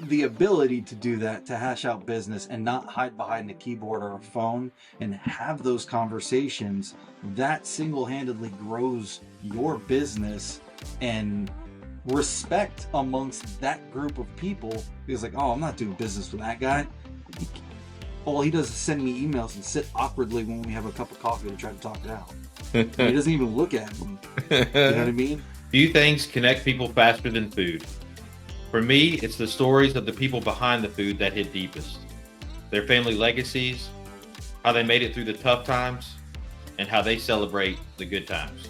the ability to do that, to hash out business and not hide behind a keyboard or a phone and have those conversations, that single-handedly grows your business and respect amongst that group of people. Because like, oh, I'm not doing business with that guy. All he does is send me emails and sit awkwardly when we have a cup of coffee to try to talk it out. And he doesn't even look at me. You know what I mean? Few things connect people faster than food. For me, it's the stories of the people behind the food that hit deepest. Their family legacies, how they made it through the tough times, and how they celebrate the good times.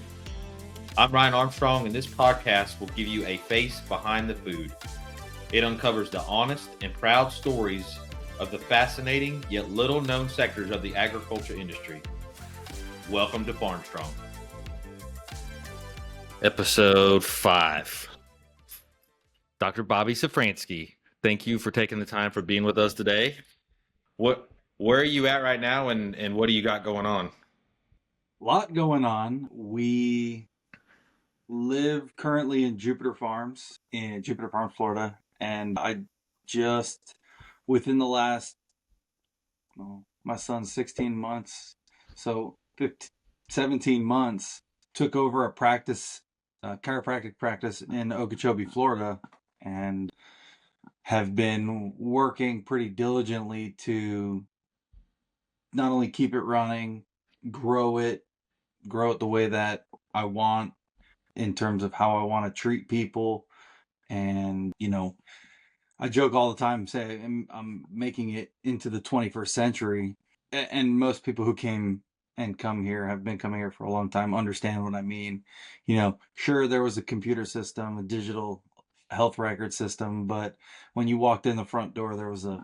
I'm Ryan Armstrong, and this podcast will give you a face behind the food. It uncovers the honest and proud stories of the fascinating yet little known sectors of the agriculture industry. Welcome to Farmstrong. Episode 5. Dr. Bobby Safranski, thank you for taking the time for being with us today. Where are you at right now, and what do you got going on? A lot going on. We live currently in Jupiter Farms, Florida, and I just, within the last, my son's 16 months, so 17 months, took over a practice, chiropractic practice in Okeechobee, Florida, and have been working pretty diligently to not only keep it running, grow it the way that I want in terms of how I want to treat people. And, I joke all the time, say I'm making it into the 21st century. And most people who came and have been coming here for a long time, understand what I mean. Sure, there was a computer system, a digital health record system, but when you walked in the front door, there was a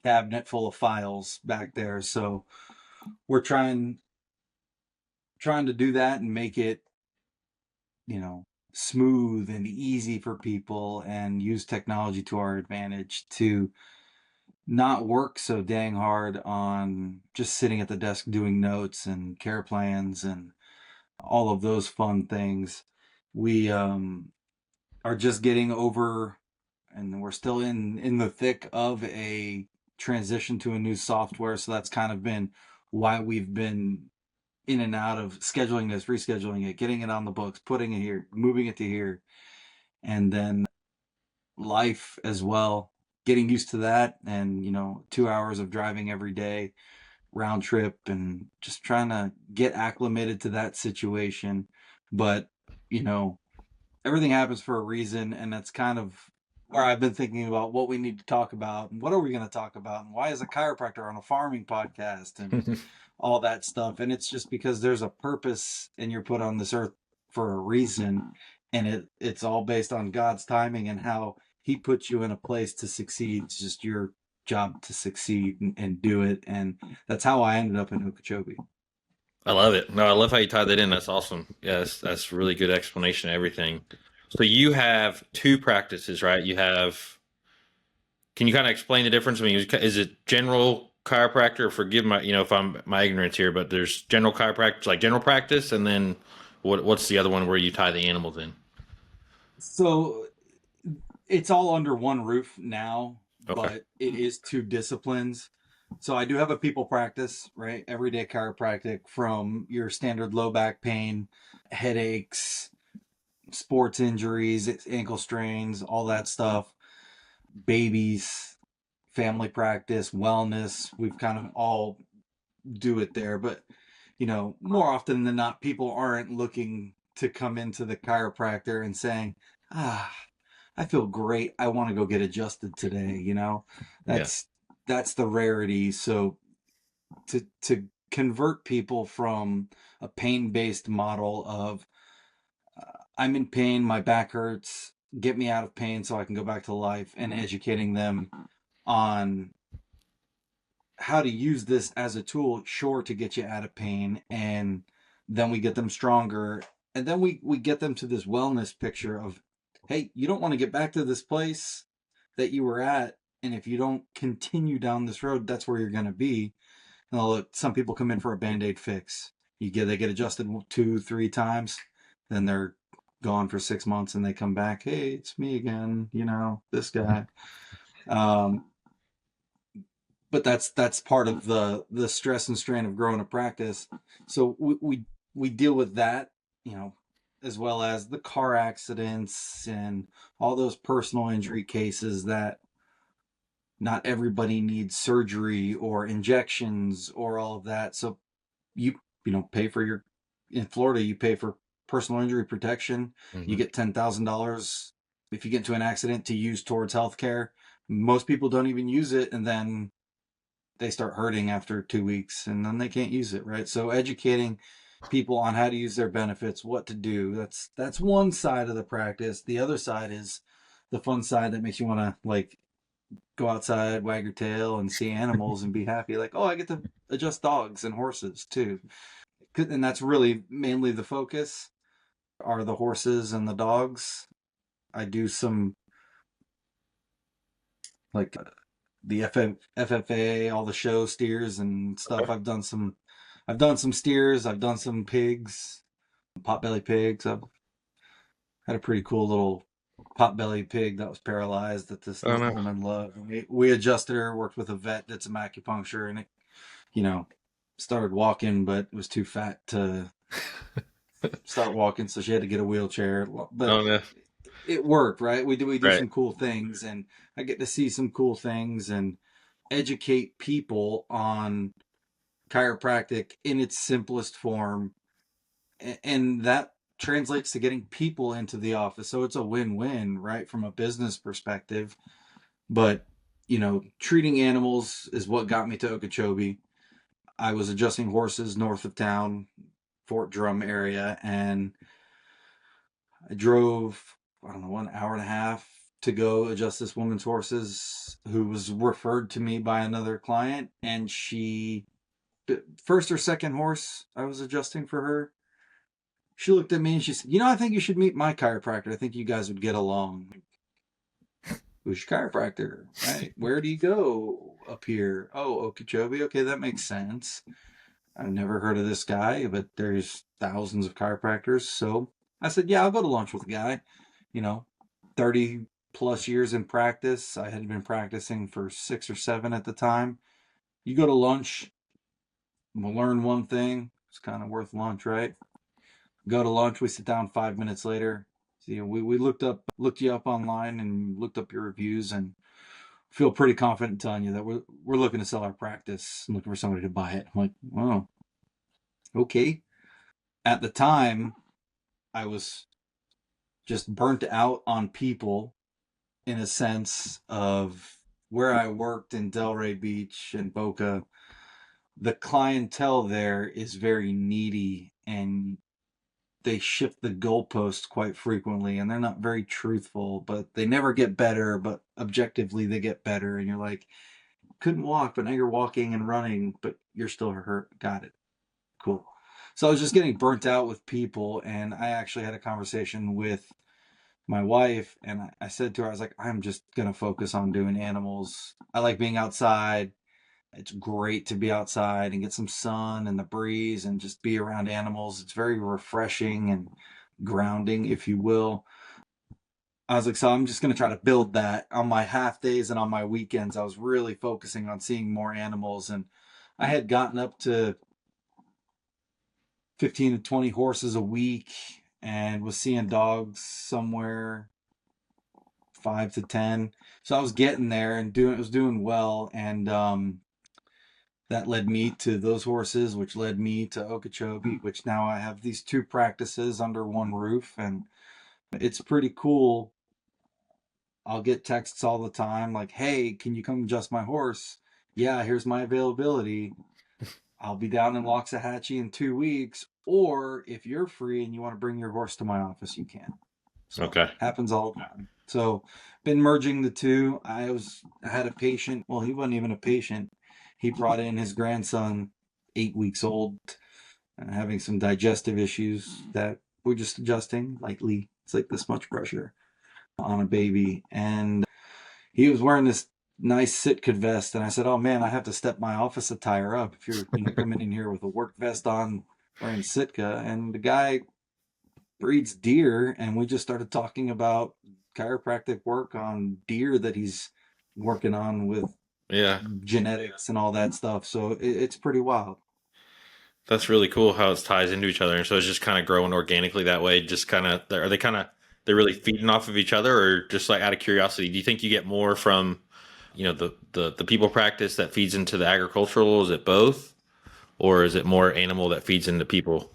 cabinet full of files back there. So we're trying to do that and make it, smooth and easy for people, and use technology to our advantage to not work so dang hard on just sitting at the desk doing notes and care plans and all of those fun things. We are just getting over, and we're still in the thick of a transition to a new software. So that's kind of been why we've been in and out of scheduling this, rescheduling it, getting it on the books, putting it here, moving it to here, and then life as well, getting used to that. And 2 hours of driving every day, round trip, and just trying to get acclimated to that situation. But everything happens for a reason, and that's kind of where I've been thinking about what we need to talk about and what are we going to talk about and why is a chiropractor on a farming podcast and all that stuff. And it's just because there's a purpose and you're put on this earth for a reason, and it's all based on God's timing and how he puts you in a place to succeed. It's just your job to succeed and do it. And that's how I ended up in Okeechobee. I love it. No, I love how you tied that in. That's awesome. Yes, that's a really good explanation of everything. So you have 2 practices, right? Can you kind of explain the difference? I mean, is it general chiropractor? Forgive my, if I'm my ignorance here, but there's general chiropractic, like general practice, and then what's the other one where you tie the animals in? So it's all under one roof now, Okay. but it is 2 disciplines. So I do have a people practice, right? Everyday chiropractic, from your standard low back pain, headaches, sports injuries, ankle strains, all that stuff, babies, family practice, wellness. We've kind of all do it there. But, more often than not, people aren't looking to come into the chiropractor and saying, I feel great, I want to go get adjusted today. That's the rarity. So to convert people from a pain-based model of I'm in pain, my back hurts, get me out of pain so I can go back to life, and educating them on how to use this as a tool, sure, to get you out of pain, and then we get them stronger, and then we get them to this wellness picture of, hey, you don't want to get back to this place that you were at, and if you don't continue down this road, that's where you're going to be. And look, some people come in for a Band-Aid fix. They get adjusted 2-3 times, then they're gone for 6 months and they come back, hey, it's me again, this guy. Um, but that's part of the stress and strain of growing a practice. So we deal with that, as well as the car accidents and all those personal injury cases that not everybody needs surgery or injections or all of that. So pay for your in Florida, you pay for personal injury protection. You Hmm. get $10,000 if you get into an accident to use towards healthcare. Most people don't even use it, and then they start hurting after 2 weeks, and then they can't use it, right? So educating people on how to use their benefits, what to do. That's one side of the practice. The other side is the fun side that makes you want to like go outside, wag your tail, and see animals and be happy. Like, oh, I get to adjust dogs and horses too, and that's really mainly the focus are the horses and the dogs. I do some like the FFA, all the show steers and stuff. Okay. I've done some steers. I've done some pigs, potbelly pigs. I've had a pretty cool little potbelly pig that was paralyzed that this Oh little no. woman loved. We adjusted her, worked with a vet, did some acupuncture, and it, you know, started walking, but it was too fat to start walking, so she had to get a wheelchair. But Oh no. it worked, right? We do Right. some cool things, and I get to see some cool things and educate people on chiropractic in its simplest form, and that translates to getting people into the office. So it's a win-win, right, from a business perspective. But treating animals is what got me to Okeechobee. I was adjusting horses north of town, Fort Drum area, and I drove, I don't know, 1 hour and a half to go adjust this woman's horses who was referred to me by another client. And first or second horse I was adjusting for her, she looked at me and she said, I think you should meet my chiropractor. I think you guys would get along. Who's your chiropractor? Right? Where do you go up here? Oh, Okeechobee. Okay, that makes sense. I've never heard of this guy, but there's thousands of chiropractors. So I said, yeah, I'll go to lunch with the guy. You know, 30 plus years in practice. I had been practicing for 6 or 7 at the time. You go to lunch, we'll learn one thing. It's kind of worth lunch, right? Go to lunch, we sit down 5 minutes later. See, we looked you up online and looked up your reviews and feel pretty confident telling you that we're looking to sell our practice and looking for somebody to buy it. I'm like, oh, okay. At the time, I was just burnt out on people in a sense of where I worked in Delray Beach and Boca. The clientele there is very needy and they shift the goalposts quite frequently and they're not very truthful, but they never get better, but objectively they get better. And you're like, couldn't walk, but now you're walking and running, but you're still hurt. Got it. Cool. So I was just getting burnt out with people, and I actually had a conversation with my wife, and I said to her, I was like, I'm just gonna focus on doing animals. I like being outside. It's great to be outside and get some sun and the breeze and just be around animals. It's very refreshing and grounding, if you will. I was like, so I'm just going to try to build that on my half days and on my weekends. I was really focusing on seeing more animals, and I had gotten up to 15 to 20 horses a week and was seeing dogs somewhere 5 to 10. So I was getting there and was doing well. And that led me to those horses, which led me to Okeechobee, which now I have these 2 practices under one roof. And it's pretty cool. I'll get texts all the time like, hey, can you come adjust my horse? Yeah, here's my availability. I'll be down in Waxahachie in 2 weeks. Or if you're free and you want to bring your horse to my office, you can. So Okay. happens all the time. So been merging the two. I had a patient. Well, he wasn't even a patient. He brought in his grandson, 8 weeks old, having some digestive issues that we're just adjusting lightly. It's like this much pressure on a baby. And he was wearing this nice Sitka vest. And I said, oh man, I have to step my office attire up if you're coming in here with a work vest on wearing Sitka. And the guy breeds deer, and we just started talking about chiropractic work on deer that he's working on with Yeah. genetics and all that stuff. So it's pretty wild. That's really cool how it ties into each other. And so it's just kind of growing organically that way. Just kind of, are they kind of, they're really feeding off of each other, or just like out of curiosity, do you think you get more from, the people practice that feeds into the agricultural? Is it both? Or is it more animal that feeds into people?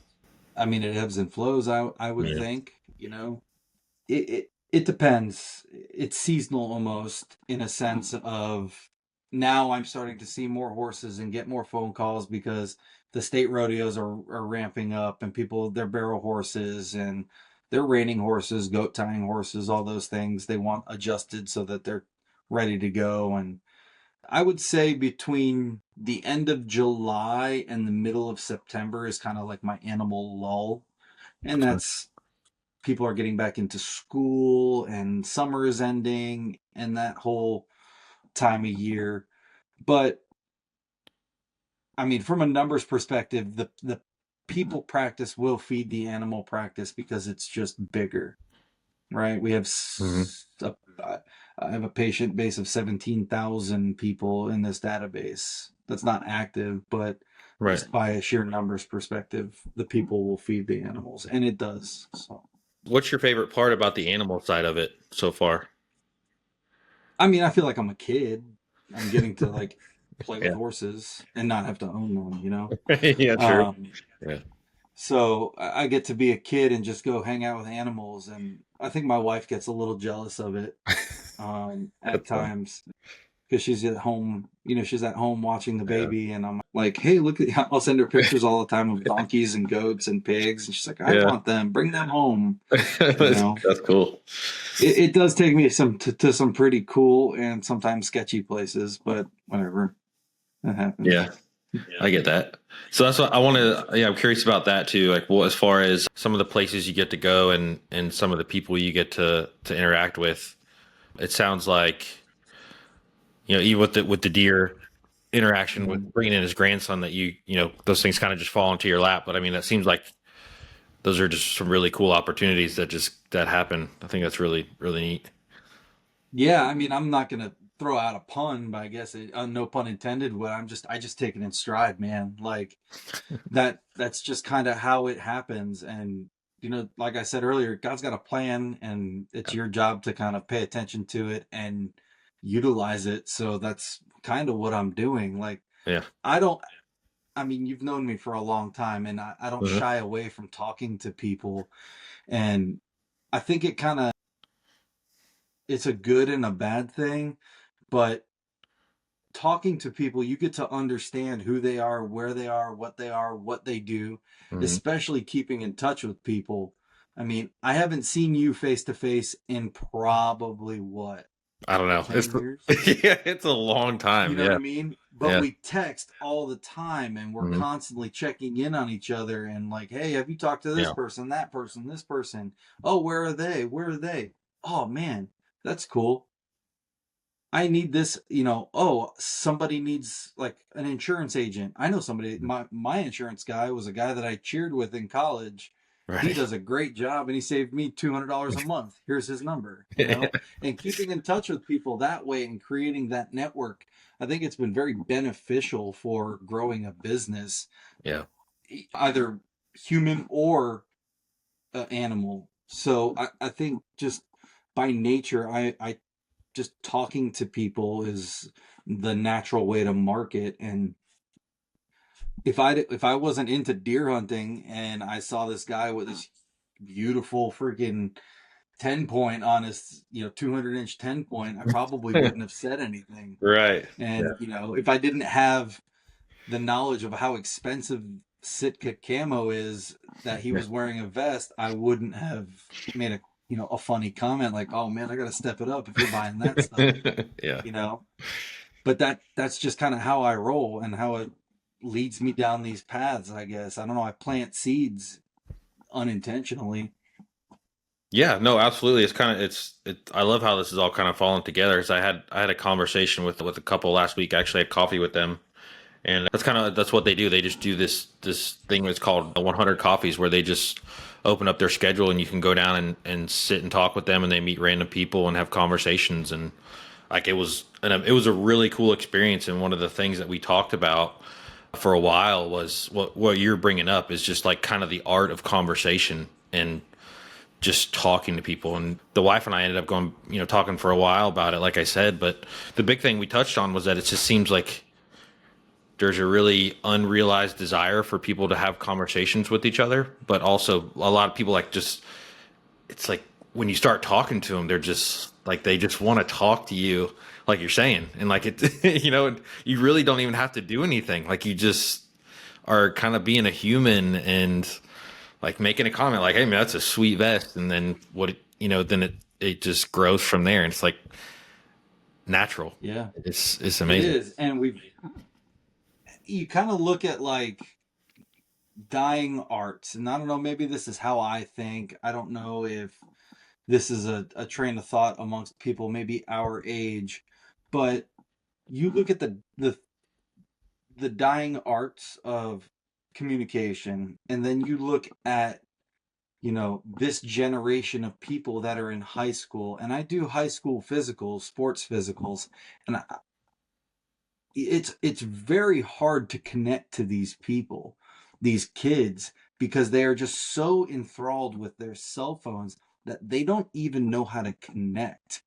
I mean, it ebbs and flows. I would Yeah. think, it depends. It's seasonal almost in a sense of now I'm starting to see more horses and get more phone calls because the state rodeos are ramping up and people they're barrel horses and they're reining horses, goat tying horses, all those things they want adjusted so that they're ready to go. And I would say between the end of July and the middle of September is kind of like my animal lull. And that's people are getting back into school and summer is ending and that whole time of year. But I mean, from a numbers perspective, the people practice will feed the animal practice because it's just bigger, right? We have Hmm. I have a patient base of 17,000 people in this database. That's not active, but Right. just by a sheer numbers perspective, the people will feed the animals, and it does. So, What's your favorite part about the animal side of it so far? I mean, I feel like I'm a kid. I'm getting to like play with Yeah. horses and not have to own them. Yeah, true. Um, Yeah. so I get to be a kid and just go hang out with animals, and I think my wife gets a little jealous of it at That's fun. times because she's at home. She's at home watching the Yeah. baby, and I'm like, "Hey, look at!" I'll send her pictures all the time of donkeys and goats and pigs, and she's like, "I Yeah. want them. Bring them home." You That's, know, that's cool. it does take me to some pretty cool and sometimes sketchy places, but whatever, that happens. Yeah. I get that. So that's what I want to. Yeah, I'm curious about that too. Like, well, as far as some of the places you get to go and some of the people you get to interact with, it sounds like even with the deer interaction with Mhm. bringing in his grandson, that those things kind of just fall into your lap. But I mean, that seems like those are just some really cool opportunities that happen. I think that's really really neat. Yeah, I mean, I'm not gonna throw out a pun, but I guess no pun intended. But I just take it in stride, man. Like that's just kind of how it happens. And like I said earlier, God's got a plan, and it's your job to kind of pay attention to it and utilize it. So that's kind of what I'm doing. Like Yeah. I don't. I mean, you've known me for a long time, and I don't Mhm. shy away from talking to people. And I think it's a good and a bad thing, but talking to people, you get to understand who they are, where they are, what they do, Mhm. especially keeping in touch with people. I mean, I haven't seen you face to face in probably what, I don't know. 10 years? Yeah, it's a long You time. know what Yeah. I mean? But Yeah. we text all the time and we're Mhm. constantly checking in on each other and like, hey, have you talked to this Yeah. person, that person, this person? Oh, where are they? Where are they? Oh, man, that's cool. I need this, oh, somebody needs like an insurance agent. I know somebody, my insurance guy was a guy that I cheered with in college. He Right. does a great job and he saved me $200 a month. Here's his number. And keeping in touch with people that way and creating that network. I think it's been very beneficial for growing a business, Yeah. either human or animal. So I think just by nature, I just talking to people is the natural way to market. And if I wasn't into deer hunting and I saw this guy with this beautiful freaking 10 point on his 200-inch 10 point, I probably wouldn't have said anything. Right. And Yeah. if I didn't have the knowledge of how expensive Sitka camo is that he was wearing a vest, I wouldn't have made a funny comment like, oh man, I gotta step it up if you're buying that stuff Yeah. you know but that's just kind of how I roll and how it leads me down these paths, I guess. I don't know. I plant seeds unintentionally. Yeah, no, absolutely. It's kind of I love how this is all kind of falling together. Because I had a conversation with a couple last week. I actually had coffee with them, And that's what they do. They just do this thing that's called 100 coffees, where they just open up their schedule and you can go down and sit and talk with them, and they meet random people and have conversations. And like it was a really cool experience. And one of the things that we talked about for a while was what you're bringing up is just like kind of the art of conversation and just talking to people. And the wife and I ended up going, talking for a while about it, like I said. But the big thing we touched on was that it just seems like there's a really unrealized desire for people to have conversations with each other, but also a lot of people like just, it's like when you start talking to them, they're just like, they just want to talk to you, like you're saying. And like it, you really don't even have to do anything. Like you just are kind of being a human and like making a comment like, hey man, that's a sweet vest. And then then it just grows from there. And it's like natural. Yeah, It's it amazing. is. And you kind of look at like dying arts, and I don't know, maybe this is how I think. I don't know if this is a train of thought amongst people maybe our age, but you look at the dying arts of communication, and then you look at this generation of people that are in high school, and I do high school physicals, sports physicals, and it's very hard to connect to these people, these kids, because they are just so enthralled with their cell phones that they don't even know how to connect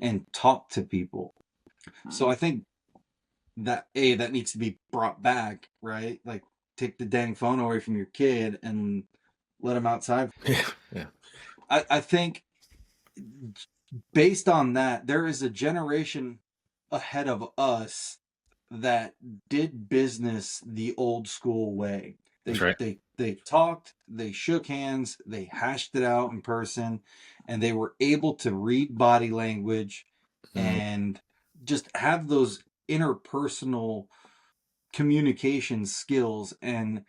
and talk to people. So I think that needs to be brought back, right? Like take the dang phone away from your kid and let him outside. Yeah. Yeah. I think based on that, there is a generation ahead of us that did business the old school way. That's They right. they they talked, they shook hands, they hashed it out in person, and they were able to read body language Mhm. and just have those interpersonal communication skills. And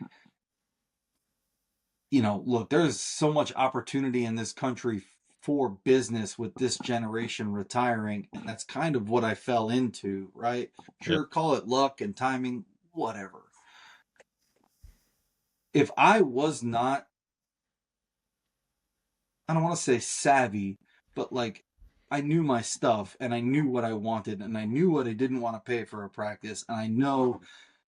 look, there's so much opportunity in this country for business with this generation retiring, and that's kind of what I fell into, right? Yeah. Sure, call it luck and timing, whatever. If I was not, I don't want to say savvy, but like I knew my stuff and I knew what I wanted and I knew what I didn't want to pay for a practice, and I know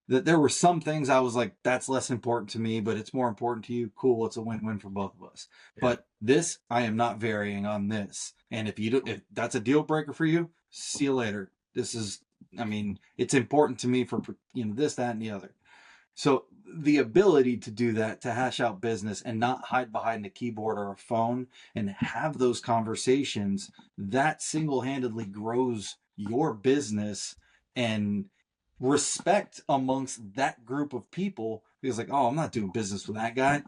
that there were some things I was like, that's less important to me, but it's more important to you. Cool, it's a win-win for both of us. Yeah. But this, I am not varying on this. And if that's a deal breaker for you, see you later. This is, I mean, it's important to me for this, that, and the other. So the ability to do that, to hash out business and not hide behind a keyboard or a phone and have those conversations, that single-handedly grows your business and respect amongst that group of people, because like, oh, I'm not doing business with that guy.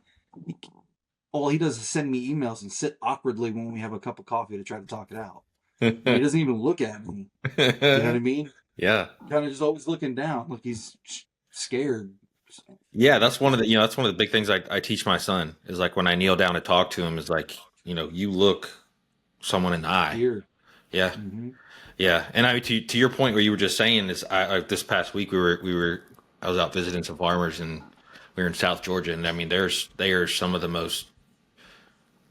All he does is send me emails and sit awkwardly when we have a cup of coffee to try to talk it out. And he doesn't even look at me. You know what I mean? Yeah. Kind of just always looking down, like he's scared. Yeah, that's one of the big things I teach my son is like when I kneel down to talk to him is like, you look someone in the eye. Fear. Yeah. Mm-hmm. Yeah. And I mean, to your point where you were just saying this, this past week I was out visiting some farmers and we were in South Georgia, and I mean they are some of the most,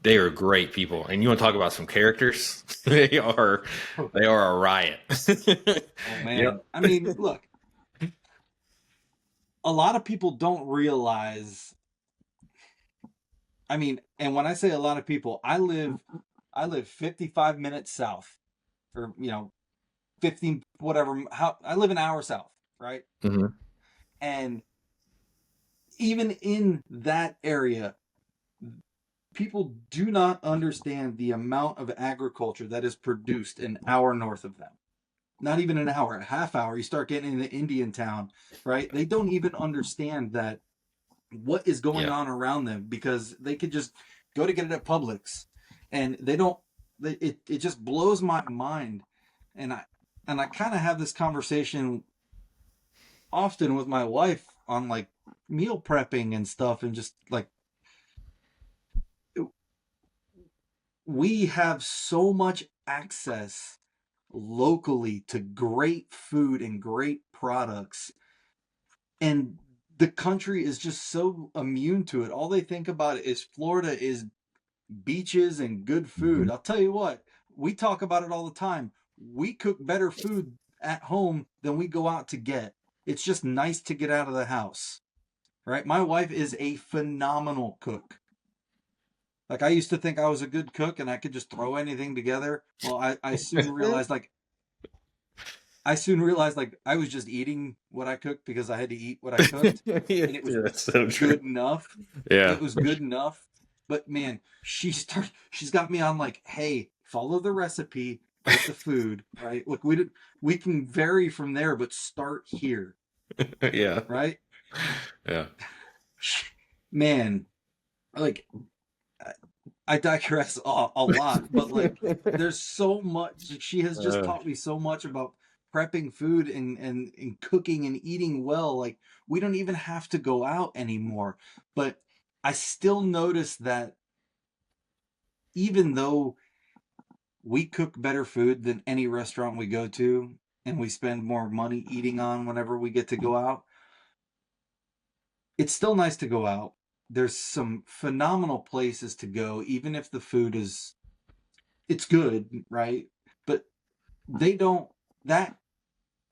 they are great people. And you want to talk about some characters? They are a riot. Oh Yep. man. I mean, look, a lot of people don't realize. I mean, and when I say a lot of people, I live 55 minutes south, or 15 whatever. How I live an hour south, right? Hmm. And even in that area, people do not understand the amount of agriculture that is produced an hour north of them. Not even an hour, a half hour. You start getting into Indian town, right? They don't even understand that what is going Yeah. on around them, because they could just go to get it at Publix, and they don't. It just blows my mind, and I kind of have this conversation often with my wife on like meal prepping and stuff, and just like we have so much access locally to great food and great products, And the country is just so immune to it. All they think about is Florida is beaches and good food. Mhm. I'll tell you what, we talk about it all the time. We cook better food at home than we go out to get. It's just nice to get out of the house, right? My wife is a phenomenal cook. Like I used to think I was a good cook and I could just throw anything together. Well, I soon realized like I was just eating what I cooked because I had to eat what I cooked, Yeah, and it was that's so true. good enough. Yeah. It was good enough. But man, she's got me on like, hey, follow the recipe with the food, right? Look, we can vary from there, but start here, Yeah. right? Yeah. Man, like I digress a lot, but like there's so much. She has just Uh, taught me so much about prepping food and cooking and eating well. Like we don't even have to go out anymore. But I still notice that even though we cook better food than any restaurant we go to and we spend more money eating on whenever we get to go out, it's still nice to go out. There's some phenomenal places to go, even if the food is it's good, right? But they don't that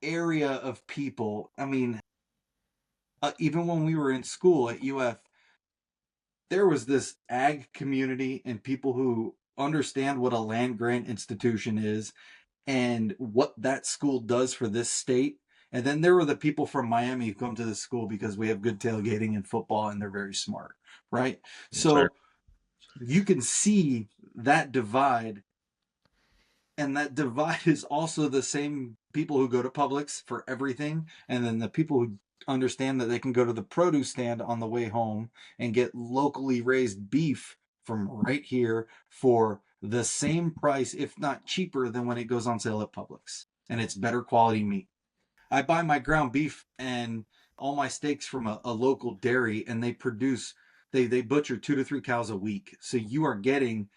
area of people. I mean, even when we were in school at UF, there was this ag community and people who understand what a land grant institution is and what that school does for this state. And then there were the people from Miami who come to the school because we have good tailgating and football and they're very smart, right? sure. So you can see that divide. And that divide is also the same people who go to Publix for everything, and then the people who understand that they can go to the produce stand on the way home and get locally raised beef from right here for the same price, if not cheaper, than when it goes on sale at Publix. And it's better quality meat. I buy my ground beef and all my steaks from a local dairy, and they butcher 2 to 3 cows a week. So you are getting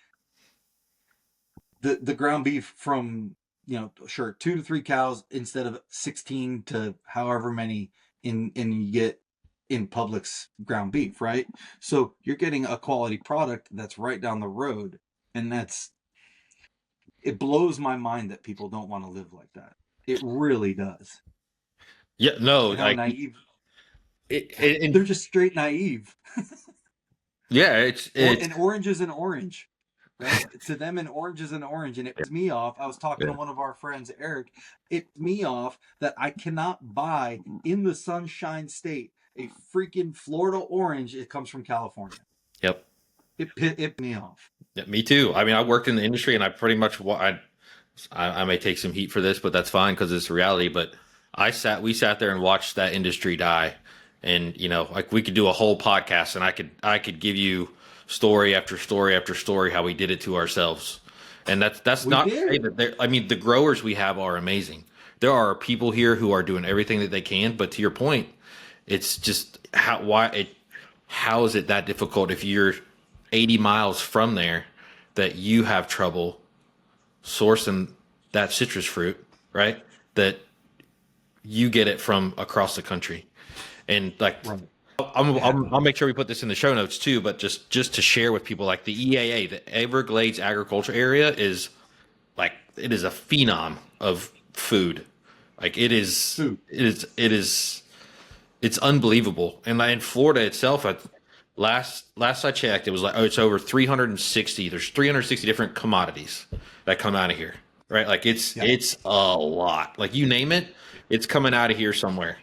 the ground beef from sure 2 to 3 cows instead of 16 to however many in you get in Publix ground beef, right? So you're getting a quality product that's right down the road, and it blows my mind that people don't want to live like that. It really does. Yeah. No. And how Like naive and they're just straight naive. yeah, it's Or it's an orange is an orange, right? To them, an orange is an orange, and it was me off. I was talking to yeah. one of our friends, Eric. It's me off that I cannot buy in the Sunshine State a freaking Florida orange. It comes from California. Yep. It me off. Yeah, me too. I mean, I worked in the industry, and I pretty much I may take some heat for this, but that's fine because it's reality. But we sat there and watched that industry die, and like we could do a whole podcast, and I could give you story after story after story how we did it to ourselves, and that's We not to say did. that I mean, the growers we have are amazing. There are people here who are doing everything that they can, but to your point, it's just how is it that difficult if you're 80 miles from there that you have trouble sourcing that citrus fruit, right? That you get it from across the country. And like, Right. Yeah. I'll make sure we put this in the show notes too, but just to share with people, like the EAA, the Everglades Agriculture Area is like, it is a phenom of food. Like Food. it's unbelievable. And in Florida itself, last I checked, it was like, oh, it's over 360. There's 360 different commodities that come out of here, right? Like Yeah. it's a lot. Like you name it, it's coming out of here somewhere.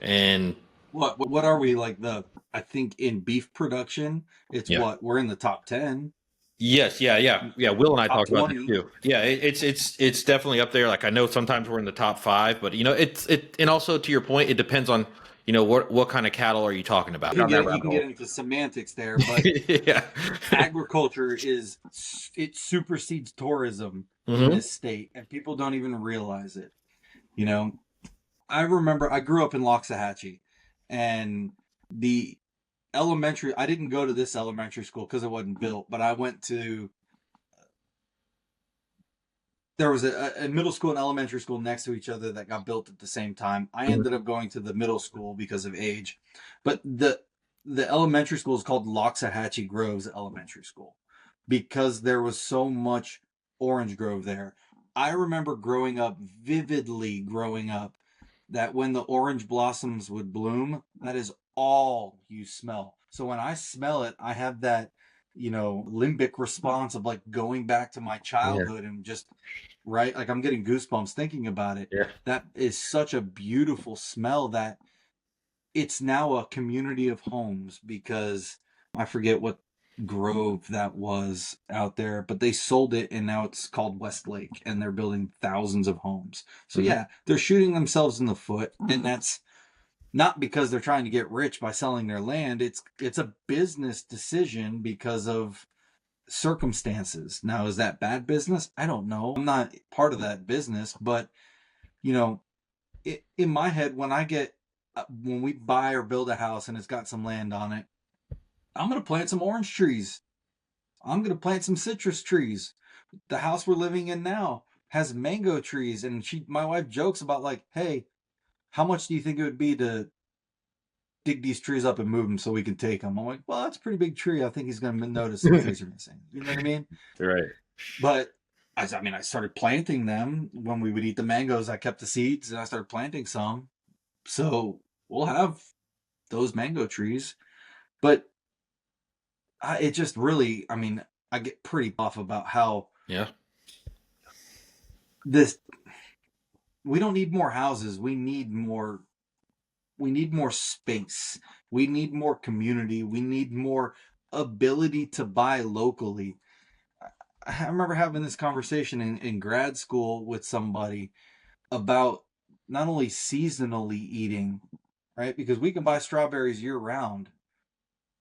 And What are we like the? I think in beef production, it's yeah, what we're in the top 10, yes, yeah. Will and I top talked about this 20. too. Yeah, it's definitely up there. Like I know sometimes we're in the top five, but and also to your point, it depends on what kind of cattle are you talking about down that You rabbit can get hole. into semantics there, but Yeah. agriculture it supersedes tourism in Hmm. this state, and people don't even realize it. You know, I remember I grew up in Loxahatchee, and the elementary. I didn't go to this elementary school because it wasn't built, but I went to there was a middle school and elementary school next to each other that got built at the same time. I Mhm. ended up going to the middle school because of age, but the elementary school is called Loxahatchee Groves Elementary School because there was so much orange grove there. I remember growing up, vividly growing up, that when the orange blossoms would bloom, that is all you smell. So when I smell it, I have that, limbic response of like going back to my Yeah, childhood and just, right? Like I'm getting goosebumps thinking about it. yeah. That is such a beautiful smell that it's now a community of homes because I forget what grove that was out there, but they sold it and now it's called Westlake and they're building thousands of homes. So Mhm. yeah, they're shooting themselves in the foot, and that's not because they're trying to get rich by selling their land. It's a business decision because of circumstances. Now, is that bad business? I don't know. I'm not part of that business, but you know, in my head, when we buy or build a house and it's got some land on it, I'm gonna plant some orange trees. I'm gonna plant some citrus trees. The house we're living in now has mango trees, and my wife jokes about like, hey, how much do you think it would be to dig these trees up and move them so we can take them? I'm like, well, that's a pretty big tree. I think he's gonna notice some trees are missing. You know what I mean? Right. But I started planting them when we would eat the mangoes. I kept the seeds and I started planting some. So we'll have those mango trees. But it just really, I get pretty off about how Yeah. this, we don't need more houses. We need more space. We need more community. We need more ability to buy locally. I remember having this conversation in grad school with somebody about not only seasonally eating, right? Because we can buy strawberries year round.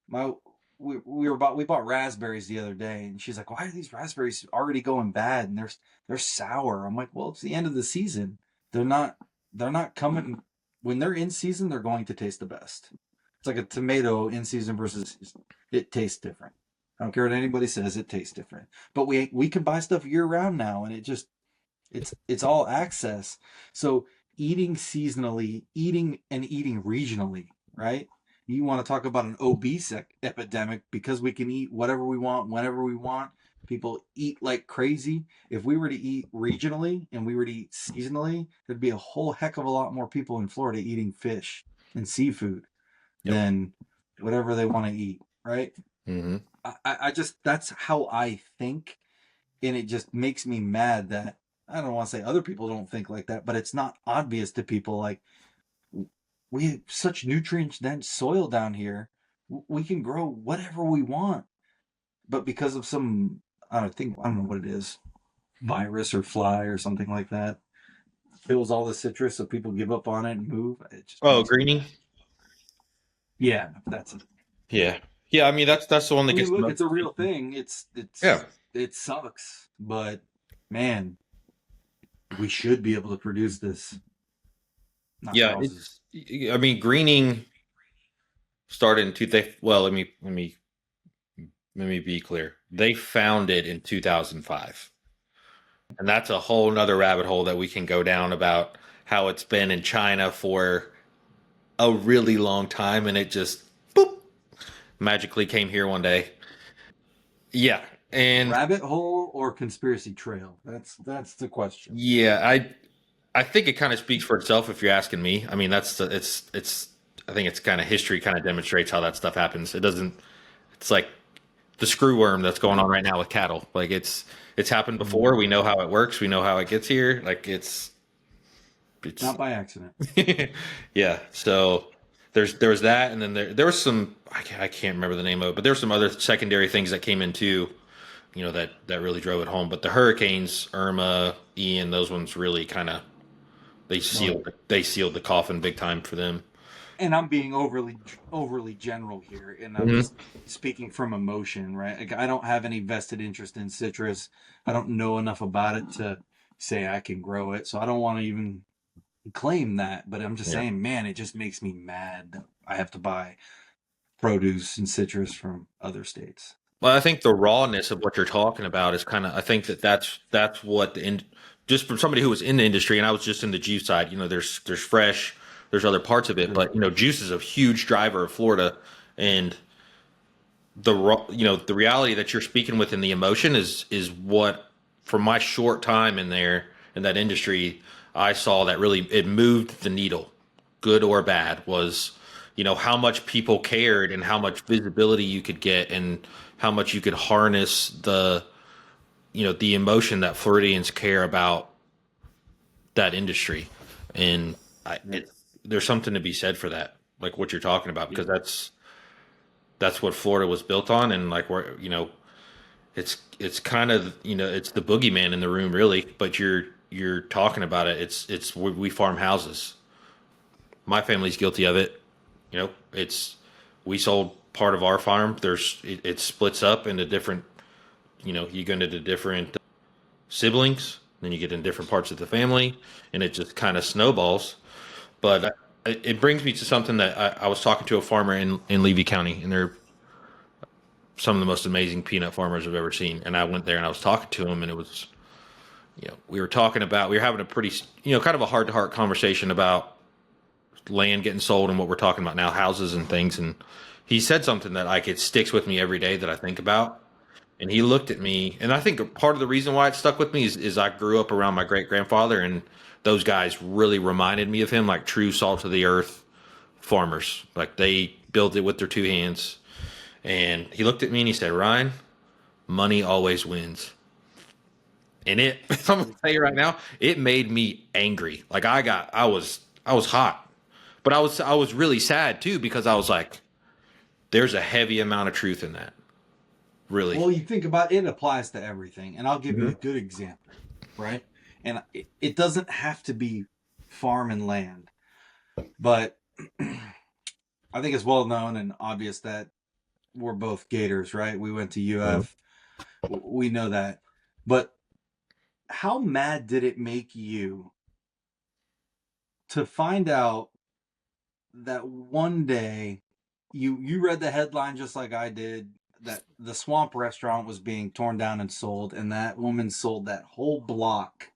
My we bought raspberries the other day, and she's like, "Why are these raspberries already going bad and they're sour?" I'm like, "Well, it's the end of the season. They're not they're not coming when they're in season. They're going to taste the best. It's like a tomato in season versus it tastes different. I don't care what anybody says, it tastes different. But we can buy stuff year round now, and it's all access. So eating seasonally, eating regionally, right? You want to talk about an obese epidemic because we can eat whatever we want whenever we want. People eat like crazy. If we were to eat regionally and we were to eat seasonally, there'd be a whole heck of a lot more people in Florida eating fish and seafood Yep. than whatever they want to eat, right? Hmm. I just, that's how I think, and it just makes me mad that I don't want to say other people don't think like that, but it's not obvious to people. Like, we have such nutrient dense soil down here, we can grow whatever we want, but because of some, I don't know what it is, virus or fly or something like that, kills all the citrus, so people give up on it and move. It just Oh, makes me greening. mad. Yeah, that's it. Yeah. Yeah. I mean, that's the one I that mean, gets the look, most it's a real attention. thing. Yeah. It sucks, but man, we should be able to produce this. Not Yeah. houses. I mean, greening started in two. Well, let me be clear. They found it in 2005, and that's a whole nother rabbit hole that we can go down about how it's been in China for a really long time, and it just boop magically came here one day. Yeah, and Rabbit hole or conspiracy trail? That's the question. yeah, I think it kind of speaks for itself if you're asking me. I mean, it's I think it's kind of history kind of demonstrates how that stuff happens. It doesn't. It's like the screw worm that's going on right now with cattle. Like it's happened before. Mm, We know how it works. We know how it gets here. Like it's not by accident. yeah. So there was that, and then there was some I can't remember the name of it, but there's some other secondary things that came in too. That really drove it home. But the hurricanes, Irma, Ian, those ones really kind of Oh yeah. they sealed the coffin big time for them. And I'm being overly general here, and I'm Hmm. just speaking from emotion, right? Like, I don't have any vested interest in citrus. I don't know enough about it to say I can grow it, so I don't want to even claim that. But I'm just Yeah. saying, man, it just makes me mad that I have to buy produce and citrus from other states. Well, I think the rawness of what you're talking about is kind of. I think that's what just from somebody who was in the industry, and I was just in the juice side. There's fresh, there's other parts of it, Mhm. but juice is a huge driver of Florida, and the reality that you're speaking with and the emotion is what, from my short time in there in that industry, I saw that really it moved the needle, good or bad, was how much people cared and how much visibility you could get and how much you could harness the emotion that Floridians care about that industry. And Yeah. there's something to be said for that, like what you're talking about, Yeah. because that's what Florida was built on. And like where it's kind of it's the boogeyman in the room, really. But you're talking about it. It's we farm houses. My family's guilty of it. It's we sold part of our farm. It splits up into different. You go into different siblings, then you get in different parts of the family, and it just kind of snowballs. But it brings me to something that I was talking to a farmer in Levy County, and they're some of the most amazing peanut farmers I've ever seen. And I went there and I was talking to him, and it was, we were talking about, we were having a pretty, kind of a heart to heart conversation about land getting sold and what we're talking about now, houses and things. And he said something that like it sticks with me every day that I think about. And he looked at me, and I think part of the reason why it stuck with me is I grew up around my great grandfather, and those guys really reminded me of him, like true salt of the earth farmers. Like they built it with their two hands. And he looked at me and he said, Ryan, money always wins. And I'm gonna tell you right now, it made me angry. Like I was hot, but I was really sad too because I was like, there's a heavy amount of truth in that. Really. Well, you think about it, it applies to everything, and I'll give you a Hmm. good example, right? And it doesn't have to be farm and land, but I think it's well known and obvious that we're both Gators, right? We went to UF. We know that. But how mad did it make you to find out that one day you read the headline just like I did, that the Swamp restaurant was being torn down and sold, and that woman sold that whole block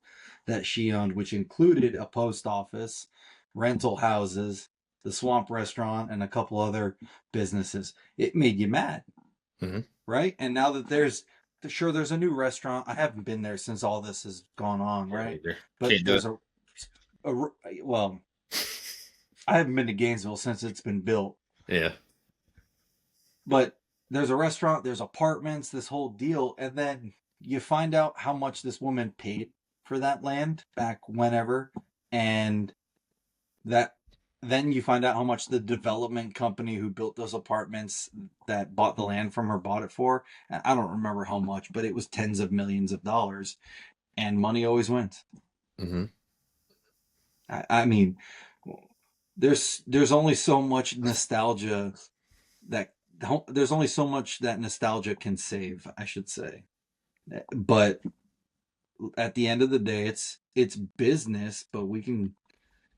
that she owned, which included a post office, rental houses, the Swamp restaurant, and a couple other businesses. It made you mad, Hmm. right? And now that there's a new restaurant. I haven't been there since all this has gone on, Yeah, right? either. But Can't do it. there's a well, I haven't been to Gainesville since it's been built. Yeah. But there's a restaurant, there's apartments, this whole deal, and then you find out how much this woman paid for that land back whenever, and that then you find out how much the development company who built those apartments that bought the land from her bought it for. I don't remember how much, but it was tens of millions of dollars, and money always wins. Hmm. I mean, there's only so much nostalgia that there's only so much that nostalgia can save, I should say. But at the end of the day, it's business, but you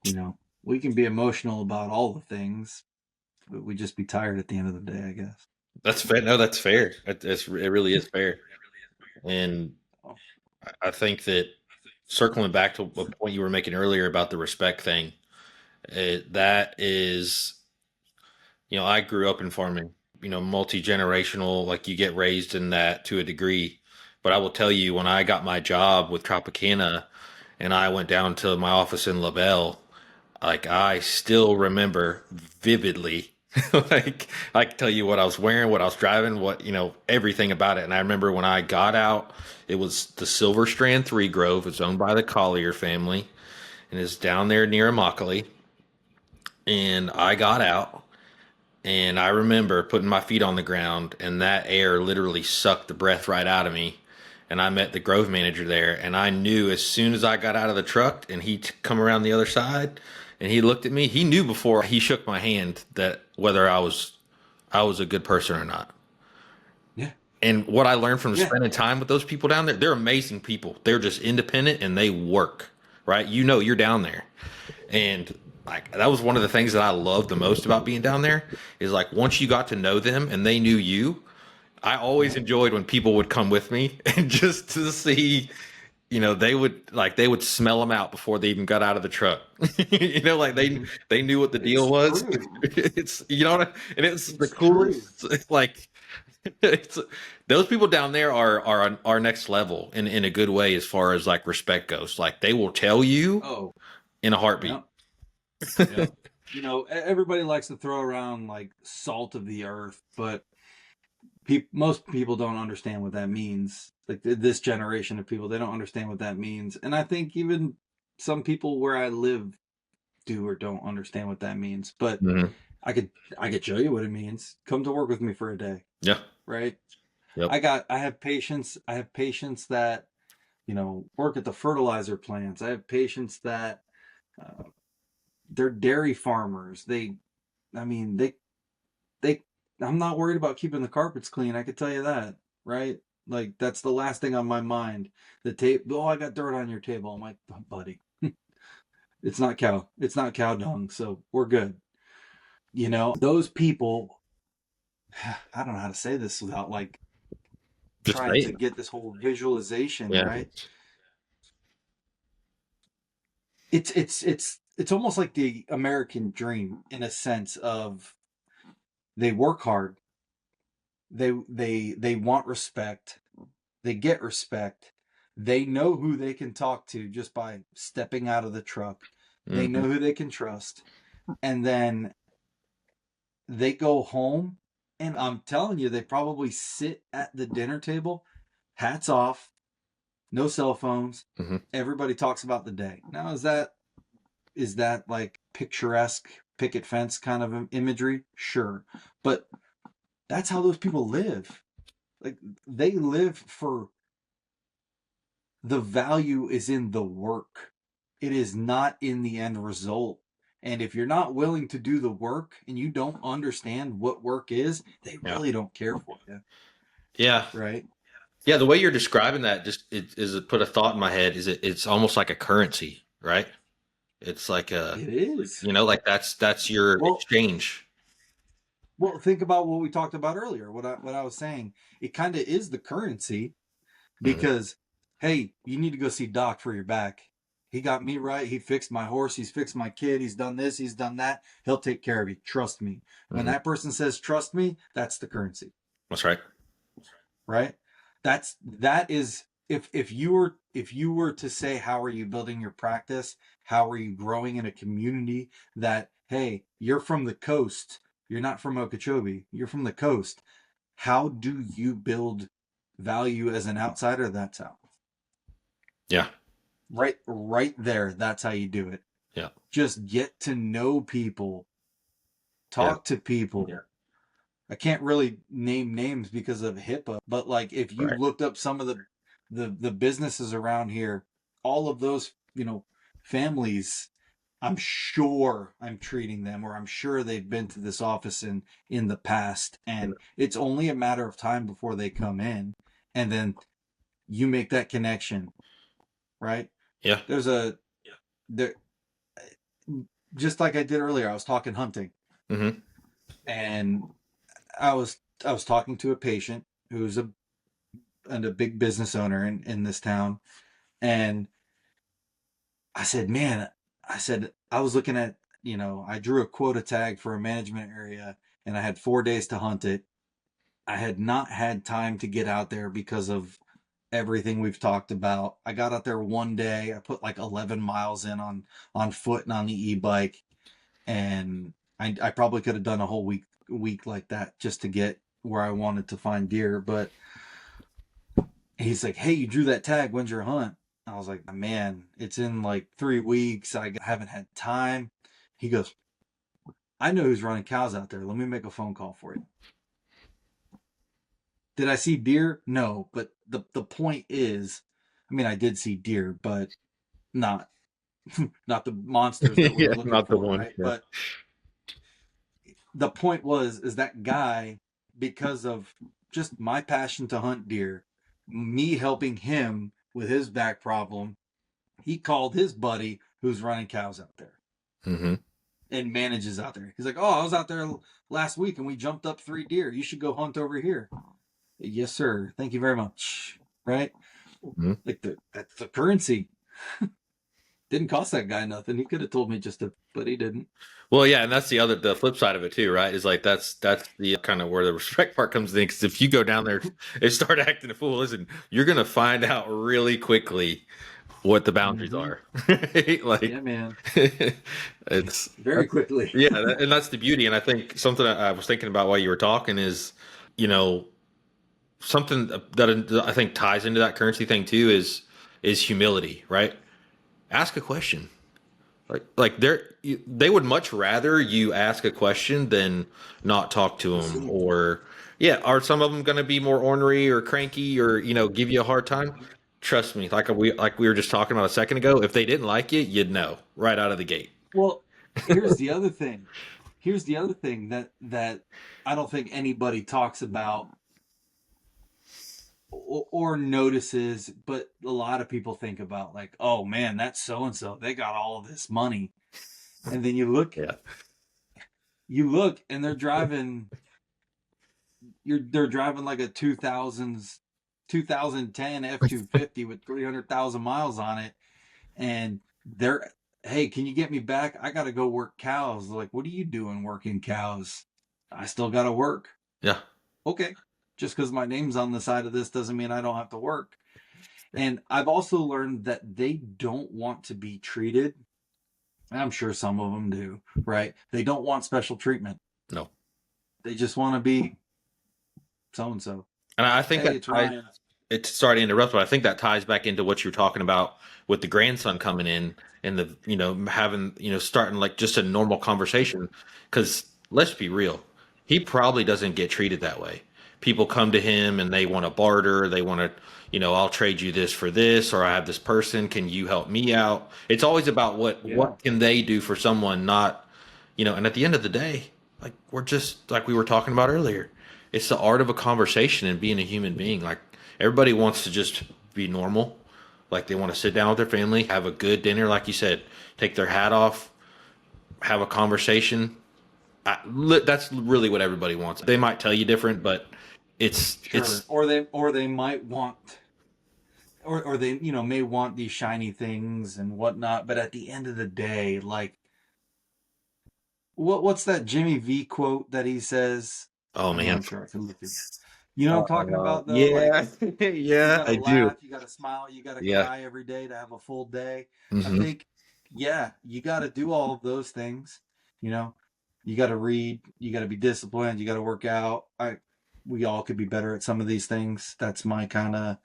know, we can be emotional about all the things, but we just be tired at the end of the day, I guess. That's fair. No, that's fair. It really is fair. And Oh, I think that circling back to a point you were making earlier about the respect thing, that is, I grew up in farming, multi generational, like you get raised in that to a degree. But I will tell you, when I got my job with Tropicana and I went down to my office in LaBelle, like I still remember vividly. Like I can tell you what I was wearing, what I was driving, what everything about it. And I remember when I got out, it was the Silver Strand Three Grove. It's owned by the Collier family, and it's down there near Immokalee. And I got out, and I remember putting my feet on the ground, and that air literally sucked the breath right out of me. And I met the Grove manager there, and I knew as soon as I got out of the truck and he come around the other side, and he looked at me, he knew before he shook my hand that whether I was a good person or not. yeah, And what I learned from yeah, spending time with those people down there, they're amazing people. They're just independent and they work, right? You're down there. And like that was one of the things that I loved the most about being down there is like once you got to know them and they knew you, I always enjoyed when people would come with me and just to see, they would smell them out before they even got out of the truck. Like they knew what the deal It's was. true. It's and it's the It's true. coolest. Like it's those people down there are our next level in a good way as far as like respect goes. Like they will tell you Oh, in a heartbeat. yeah, yeah. Everybody likes to throw around like salt of the earth, but most people don't understand what that means. Like this generation of people, they don't understand what that means. And I think even some people where I live do or don't understand what that means. But Hmm. I could I could show you what it means. Come to work with me for a day, Yeah. right? Yep. I have patients. I have patients that work at the fertilizer plants. I have patients that uh, they're dairy farmers. I mean, they. I'm not worried about keeping the carpets clean. I could tell you that, right? Like that's the last thing on my mind. The tape. Oh, I got dirt on your table. I'm like, oh, buddy, it's not cow. It's not cow dung, so we're good. Those people. I don't know how to say this without like Just trying to saying. get this whole visualization Yeah. right. It's almost like the American dream in a sense of they work hard, they want respect, they get respect, they know who they can talk to just by stepping out of the truck, they know Hmm. who they can trust, and then they go home, and I'm telling you, they probably sit at the dinner table, hats off, no cell phones. Hmm. Everybody talks about the day. Now, is that like picturesque picket fence kind of imagery? Sure. But that's how those people live. Like they live for the value is in the work. It is not in the end result. And if you're not willing to do the work and you don't understand what work is, they Yeah. really don't care for you, Yeah. right? Yeah. The way you're describing that it put a thought in my head. It's almost like a currency, right? It's like It is. like that's your Well, exchange. think about what we talked about earlier. What I was saying, it kind of is the currency Hmm. because hey, you need to go see Doc for your back. He got me right. He fixed my horse. He's fixed my kid. He's done this. He's done that. He'll take care of you. Trust me. When Hmm. that person says trust me, that's the currency, That's right. right? That is if you were to say how are you building your practice? How are you growing in a community that hey, you're from the coast. You're not from Okeechobee. You're from the coast. How do you build value as an outsider? That's how. Yeah. Right there, that's how you do it. Yeah. Just get to know people, Yeah. talk to people. Yeah. I can't really name names because of HIPAA, but like if you Right. looked up some of the businesses around here, all of those, families, I'm sure I'm treating them or I'm sure they've been to this office in the past and it's only a matter of time before they come in and then you make that connection, right? Yeah. There's a there just like I did earlier, I was talking hunting Hmm. and I was talking to a patient who's a big business owner in this town. And I said, man, I was looking at, I drew a quota tag for a management area and I had 4 days to hunt it. I had not had time to get out there because of everything we've talked about. I got out there one day. I put like 11 miles in on foot and on the e-bike. And I probably could have done a whole week like that just to get where I wanted to find deer. But he's like, "Hey, you drew that tag. When's your hunt?" I was like, "Man, it's in like 3 weeks. I haven't had time." He goes, "I know who's running cows out there. Let me make a phone call for you." Did I see deer? No, but the point is, I mean, I did see deer, but not not the monsters that we Yeah. were looking Not the for, one. right? Yeah. But the point was is that guy, because of just my passion to hunt deer, me helping him with his back problem, he called his buddy who's running cows out there Hmm. and manages out there. He's like, "Oh, I was out there last week and we jumped up 3 deer. You should go hunt over here." Yes, sir. Thank you very much. Right? Mhm. Like that's the currency. Didn't cost that guy nothing. He could have told me just to, but he didn't. Well, yeah, and that's the flip side of it too, right? Is like that's the kind of where the respect part comes in. Because if you go down there and start acting a fool, listen, you're gonna find out really quickly what the boundaries Hmm. are. Right? Yeah, Like man. it's Very quickly. yeah, and that's the beauty. And I think something I was thinking about while you were talking is, you know, something that I think ties into that currency thing too is humility, right? Ask a question. Like they would much rather you ask a question than not talk to them, Assume. or yeah, are some of them going to be more ornery or cranky or give you a hard time? Trust me, like we were just talking about a second ago, if they didn't like you, you'd know right out of the gate. Well, here's the other thing. Here's the other thing that I don't think anybody talks about or notices, but a lot of people think about like, oh man, that's so and so. They got all of this money, and then Yeah. you look, and they're driving like a 2010 F-250 with 300,000 miles on it, and they're, hey, can you get me back? I got to go work cows. They're like, what are you doing working cows? I still got to work. Yeah. Okay. Just because my name's on the side of this doesn't mean I don't have to work. And I've also learned that they don't want to be treated. I'm sure some of them do, right? They don't want special treatment. No. They just want to be so and so. And I think Hey, that it's Ryan. it's sorry to interrupt, but I think that ties back into what you're talking about with the grandson coming in and the having starting like just a normal conversation. Because let's be real, he probably doesn't get treated that way. People come to him and they want to barter. They want to, I'll trade you this for this, or I have this person. Can you help me out? It's always about Yeah. what can they do for someone, not. And at the end of the day, like we're just like we were talking about earlier, it's the art of a conversation and being a human being. Like everybody wants to just be normal. Like they want to sit down with their family, have a good dinner, like you said, take their hat off, have a conversation. That's really what everybody wants. They might tell you different, but Sure. it's Or they might want or they may want these shiny things and whatnot, but at the end of the day, like what's that Jimmy V quote that he says? oh I'm man. not sure I can look it. You know what I'm talking about though? Like Yeah, you yeah, gotta I do. laugh, you gotta smile, you gotta Yeah. cry every day to have a full day. I Hmm. think, yeah, you gotta do all of those things. You know, you gotta read, you gotta be disciplined, you gotta work out. We all could be better at some of these things. That's my kind of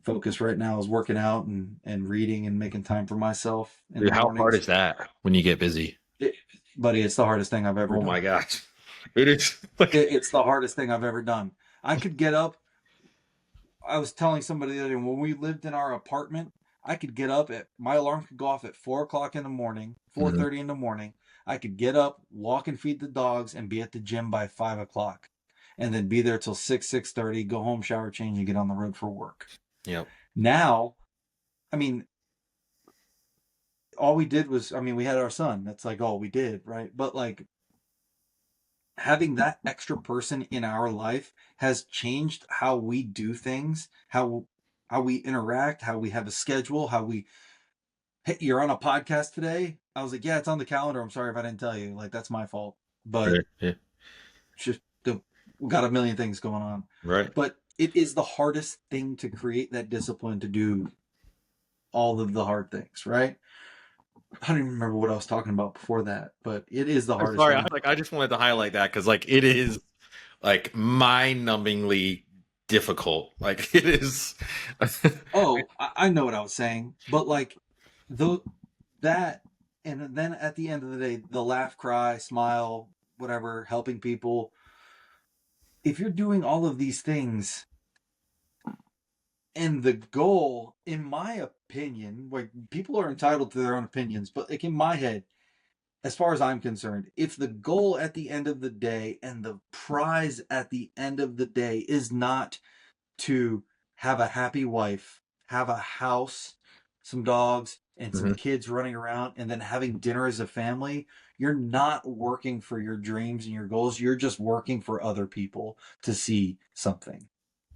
focus right now is working out and reading and making time for myself in the Dude, how hard mornings. is that when you get busy? It, Buddy, it's the hardest thing I've ever Oh my done. gosh. It is like It's the hardest thing I've ever done. I could get up. I was telling somebody the other day when we lived in our apartment, I could get up at my alarm could go off at 4 o'clock in the morning, four Mhm. thirty in the morning. I could get up, walk and feed the dogs, and be at the gym by 5 o'clock, and then be there till 6:30. Go home, shower, change, and get on the road for work. Yep. Now, I mean, all we did was, I mean, we had our son. That's like all we did, right? But like having that extra person in our life has changed how we do things, how we interact, how we have a schedule, how we, hey, you're on a podcast today. I was like, yeah, it's on the calendar. I'm sorry if I didn't tell you. Like that's my fault. But Right. Yeah. it's just we got a million things going on. Right. But it is the hardest thing to create that discipline to do all of the hard things, right? I don't even remember what I was talking about before that, but it is the I'm hardest sorry. thing. I just wanted to highlight that because like it is like mind-numbingly difficult. Like it is. Oh, I know what I was saying, but like though that, and then at the end of the day, the laugh, cry, smile, whatever, helping people. If you're doing all of these things, and the goal, in my opinion, like people are entitled to their own opinions, but like in my head, as far as I'm concerned, if the goal at the end of the day and the prize at the end of the day is not to have a happy wife, have a house, some dogs, and some Mhm. kids running around, and then having dinner as a family, you're not working for your dreams and your goals. You're just working for other people to see something.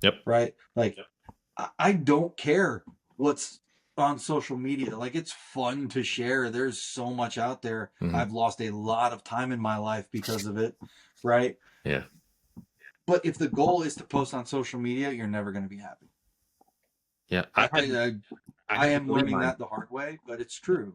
Yep. right? Like, I don't care what's on social media. Like, it's fun to share. There's so much out there. Mm-hmm. I've lost a lot of time in my life because of it, right? Yeah. But if the goal is to post on social media, you're never going to be happy. Yeah. I am learning mine. that the hard way, but it's true.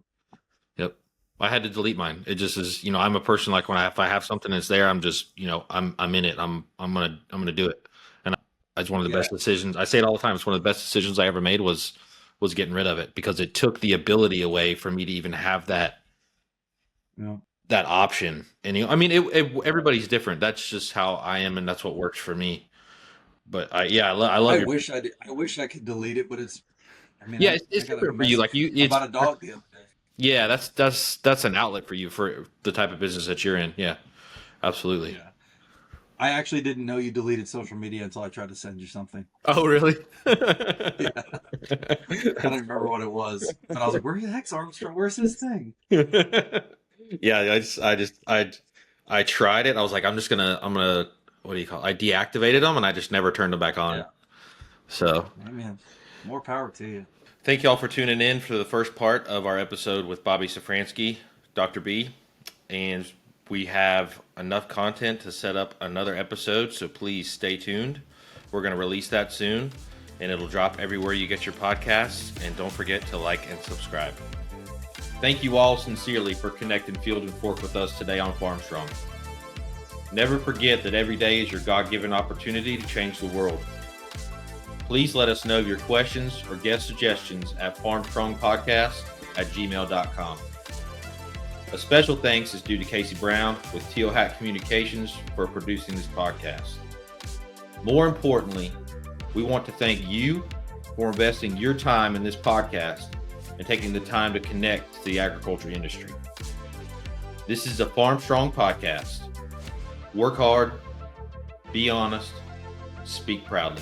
Yep. I had to delete mine. It just is, you know, I'm a person like if I have something that's there, I'm just, you know, I'm in it. I'm gonna do it. And it's one of the best decisions. I say it all the time. It's one of the best decisions I ever made was getting rid of it, because it took the ability away for me to even have that that option. And you know, I mean, everybody's different. That's just how I am, and that's what works for me. But I love your. Wish I wish I could delete it, but it's. I mean, Yeah, I it's got a different for you. Like message it's about a dog the other day. yeah, that's an outlet for you for the type of business that you're in. Yeah, absolutely. Yeah. I actually didn't know you deleted social media until I tried to send you something. Oh, really? Yeah. I don't remember what it was, but I was like, "Where the heck's Armstrong? Where's his thing?" Yeah, I tried it. I was like, I'm gonna what do you call it? I deactivated them, and I just never turned them back on. Yeah. So, Hey, man, more power to you. thank y'all for tuning in for the first part of our episode with Bobby Safranski, Dr. B, and we have enough content to set up another episode, so please stay tuned. We're going to release that soon, and it'll drop everywhere you get your podcasts, and don't forget to like and subscribe. Thank you all sincerely for connecting Field and Fork with us today on Farmstrong. Never forget that every day is your God-given opportunity to change the world. Please let us know your questions or guest suggestions at farmstrongpodcast@gmail.com. A special thanks is due to Casey Brown with Teal Hat Communications for producing this podcast. More importantly, we want to thank you for investing your time in this podcast and taking the time to connect to the agriculture industry. This is a Farmstrong podcast. Work hard, be honest, speak proudly.